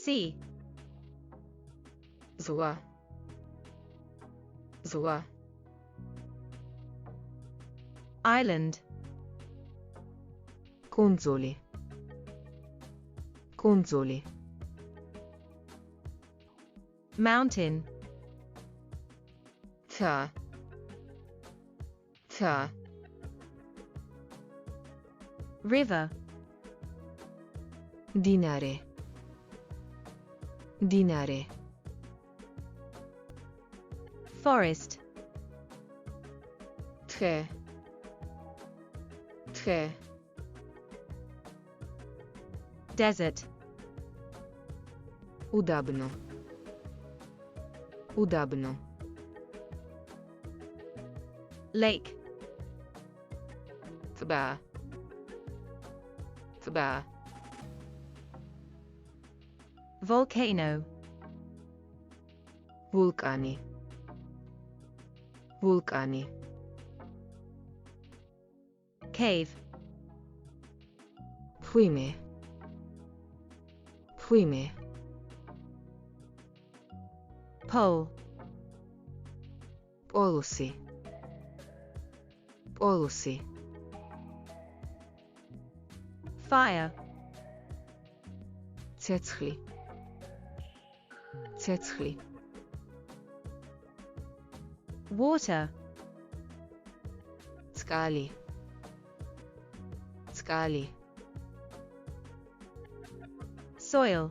Sea. Зла. Зла. Island. Кунзули. Кунзули. Mountain. ცა. ცა. River. დინარე. დინარე. Forest. თხე. თხე. Desert. უდაბნო. უდაბნო. Lake. ტბა. ტბა. Volcano. ვულკანი. ვულკანი. Cave. ფხვიმე. ფხვიმე. Pole. პოლუსი. პოლუსი. Fire. ცეცხლი. ცეცხლი. Water. წყალი. წყალი. Soil.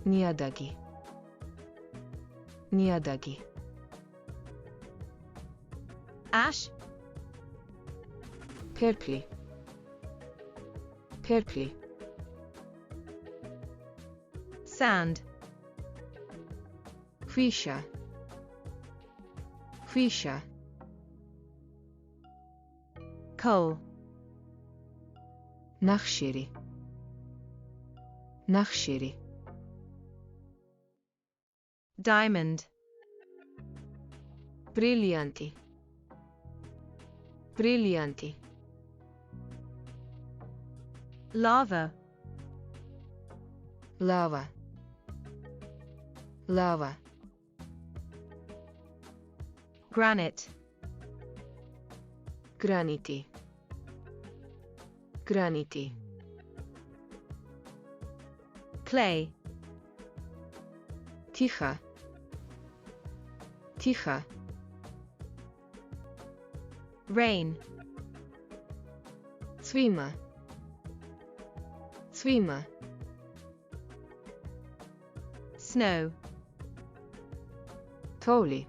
ნიადაგი. ნიადაგი. Ash. ფერფლი. ფერფლი. Sand. ქვიშა. ქვიშა. Coal. ნახშირი. ნახშირი. Diamond. ბრილიანტი. ბრილიანტი. Lava. ლავა. ლავა. Granite. გრანიტი. გრანიტი. Clay. თიხა. თიხა. Rain. წვიმა. წვიმა. Snow. თოვლი.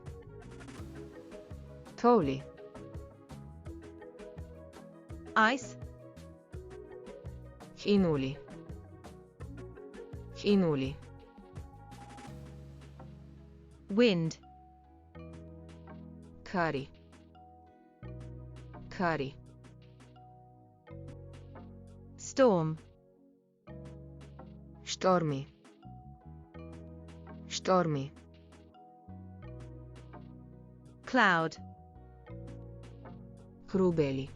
თოვლი. Ice. ყინული. ყინული. Wind. ქარი. ქარი. Storm. შტორმი. შტორმი. Cloud. ღრუბელი.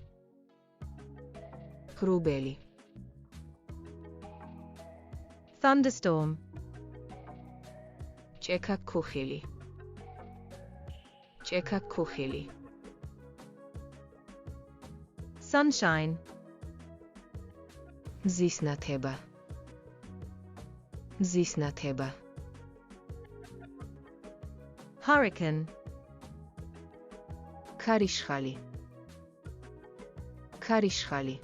ღრუბელი. Thunderstorm. ჭექა ქუხილი. ჭექა ქუხილი. Sunshine. მზის ნათება. მზის ნათება. Hurricane. ქარიშხალი. ქარიშხალი.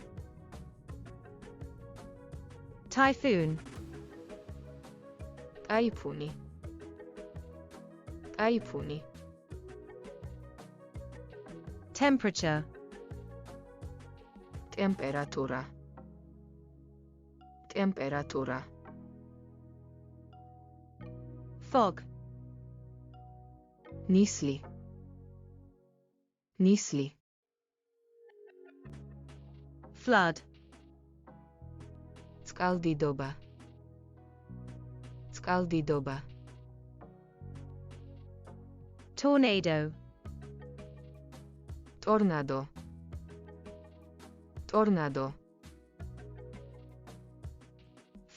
Typhoon. ტაიფუნი. ტაიფუნი. Temperature. ტემპერატურა. ტემპერატურა. Fog. ნისლი. ნისლი. Flood. წყალდიდობა. წყალდიდობა. Tornado. ტორნადო. ტორნადო.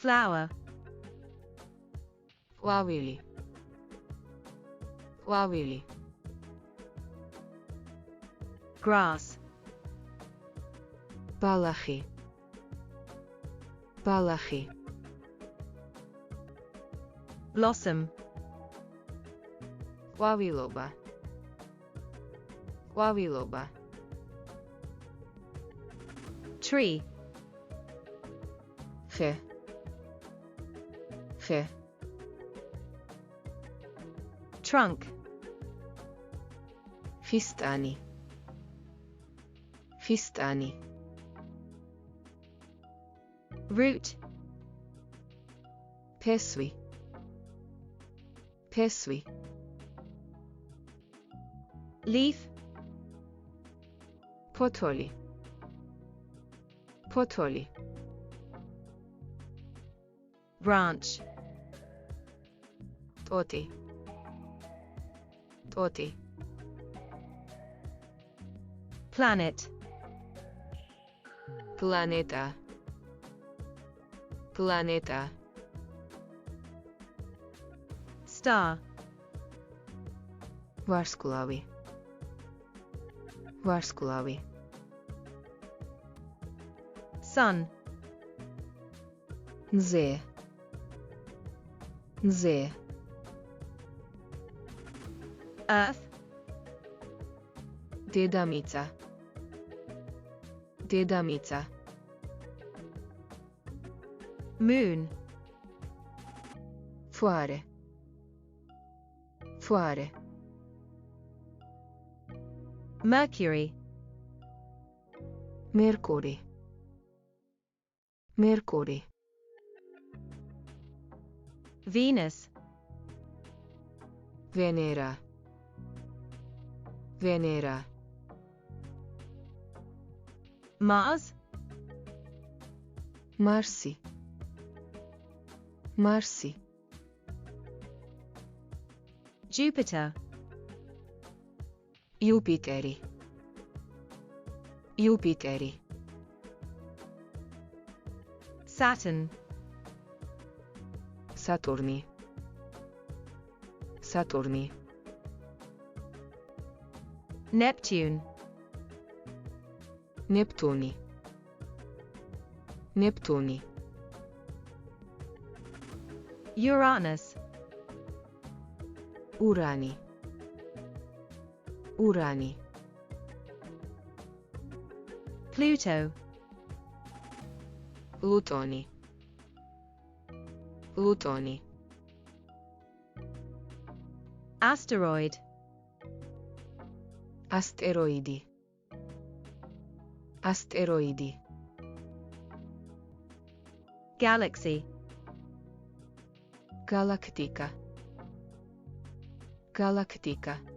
Flower. Plavili. Plavili. Grass. Palahi. Palahi. Blossom. Plaviloba. Plaviloba. Tree. Fe. Fe. Trunk. Fistani. Fistani. Root. Pesvi. Pesvi. Leaf. Potoli. Potoli. Branch. Toti. Toti. Planet. Planeta. Planeta. Star. Varskulavi. Varskulavi. Sun. Nze. Nze. Earth. Dedamica. Dedamica. Moon. Foare. Foare. Mercury. Mercuri. Mercuri. Venus. Venera. Venera. Mars. Marsi. Marsi. Jupiter. Jupiteri. Jupiteri. Saturn. Saturni. Saturni. Neptune. Neptuni. Neptuni. Uranus. Urani. Urani. Pluto. Plutoni. Plutoni. Asteroid. Asteroidi. Asteroidi. Galaxy. Galaktika. Galaktika.